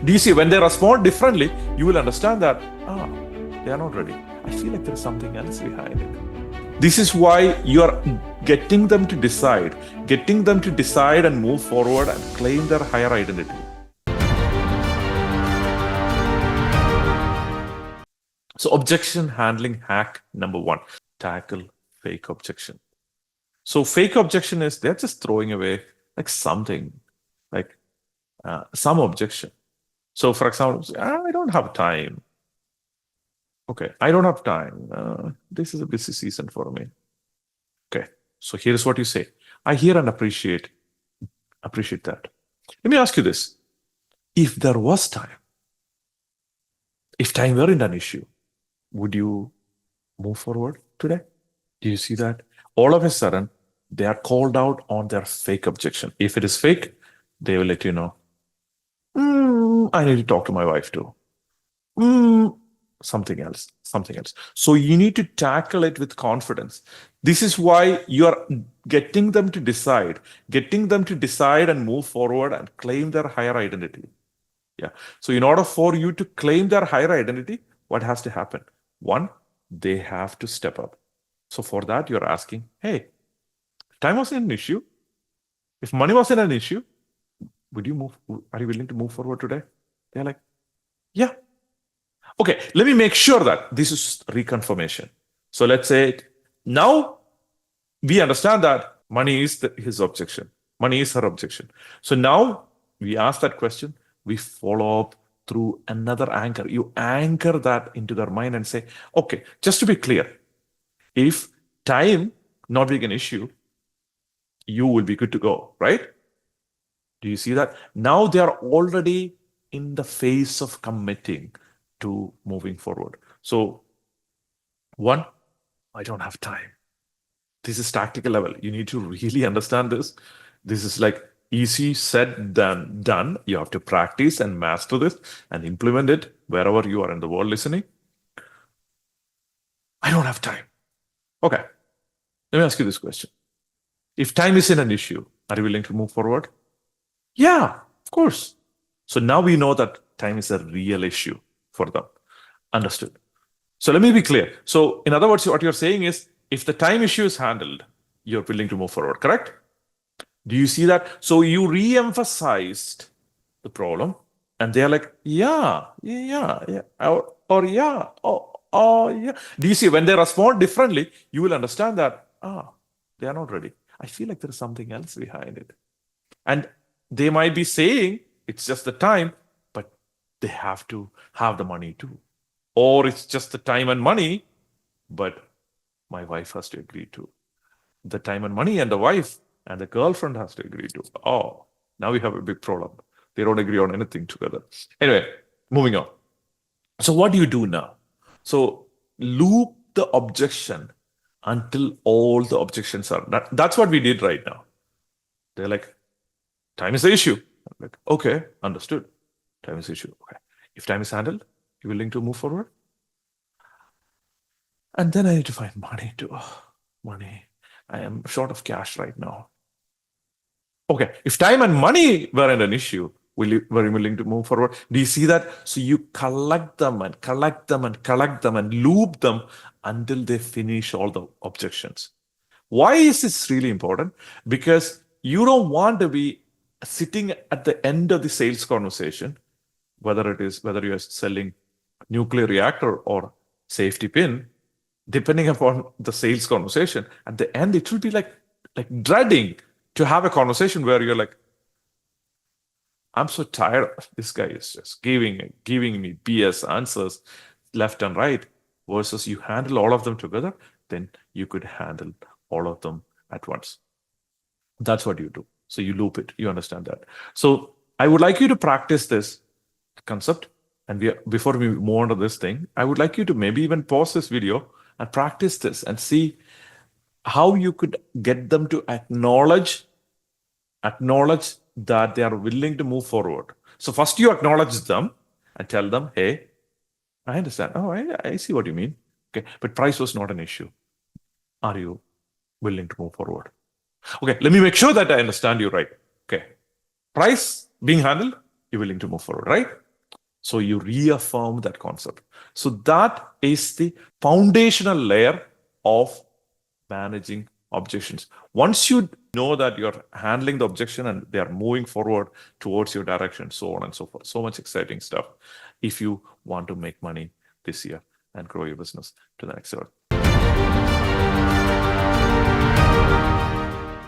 Do you see, when they respond differently, you will understand that, they are not ready. I feel like there is something else behind it. This is why you are getting them to decide and move forward and claim their higher identity. So objection handling hack number 1, tackle fake objection. So fake objection is they're just throwing away like something, like some objection. So for example, I don't have time. Okay, I don't have time. This is a busy season for me. Okay, so here's what you say. I hear and appreciate that. Let me ask you this. If there was time, if time weren't an issue, would you move forward today? Do you see that? All of a sudden, they are called out on their fake objection. If it is fake, they will let you know. I need to talk to my wife too. Something else. So you need to tackle it with confidence. This is why you are getting them to decide and move forward and claim their higher identity. Yeah. So in order for you to claim their higher identity, what has to happen? 1, they have to step up. So for that, you're asking, hey, if time wasn't an issue, if money wasn't an issue, are you willing to move forward today? They're like, yeah. Okay, let me make sure that this is reconfirmation. So let's say now we understand that money is his objection. Money is her objection. So now we ask that question, we follow up through another anchor. You anchor that into their mind and say, okay, just to be clear, if time not being an issue, you will be good to go, right? Do you see that? Now they are already in the phase of committing to moving forward. So 1, I don't have time. This is tactical level. You need to really understand this. This is like easy said than done. You have to practice and master this and implement it wherever you are in the world listening. I don't have time. Okay. Let me ask you this question. If time isn't an issue, are you willing to move forward? Yeah, of course. So now we know that time is a real issue for them. Understood. So let me be clear. So in other words, what you're saying is, if the time issue is handled, you're willing to move forward, correct? Do you see that? So you re-emphasized the problem and they're like, yeah, or yeah, oh, yeah. Do you see, when they respond differently, you will understand that, they are not ready. I feel like there is something else behind it. And they might be saying it's just the time, but they have to have the money too. Or it's just the time and money, but my wife has to agree to. The time and money and the wife and the girlfriend has to agree to. Oh, now we have a big problem. They don't agree on anything together. Anyway, moving on. So what do you do now? So loop the objection until all the objections are. That's what we did right now. They're like, time is the issue. I'm like, okay, understood. Time is the issue. Okay. If time is handled, you willing to move forward? And then I need to find money too. Money. I am short of cash right now. Okay. If time and money weren't an issue, were you willing to move forward? Do you see that? So you collect them and loop them until they finish all the objections. Why is this really important? Because you don't want to be sitting at the end of the sales conversation, whether you are selling nuclear reactor or safety pin, depending upon the sales conversation. At the end, it will be like dreading to have a conversation where you're like, I'm so tired. This guy is just giving me BS answers left and right, versus you handle all of them together, then you could handle all of them at once. That's what you do. So you loop it. You understand that. So I would like you to practice this concept. And before we move on to this thing, I would like you to maybe even pause this video and practice this and see how you could get them to acknowledge that they are willing to move forward. So first you acknowledge them and tell them, hey, I understand. Oh, I see what you mean. Okay, but price was not an issue. Are you willing to move forward? Okay, let me make sure that I understand you right. Okay, price being handled, you're willing to move forward, right? So you reaffirm that concept. So that is the foundational layer of managing objections. Once you know that you're handling the objection and they are moving forward towards your direction, so on and so forth. So much exciting stuff if you want to make money this year and grow your business to the next level.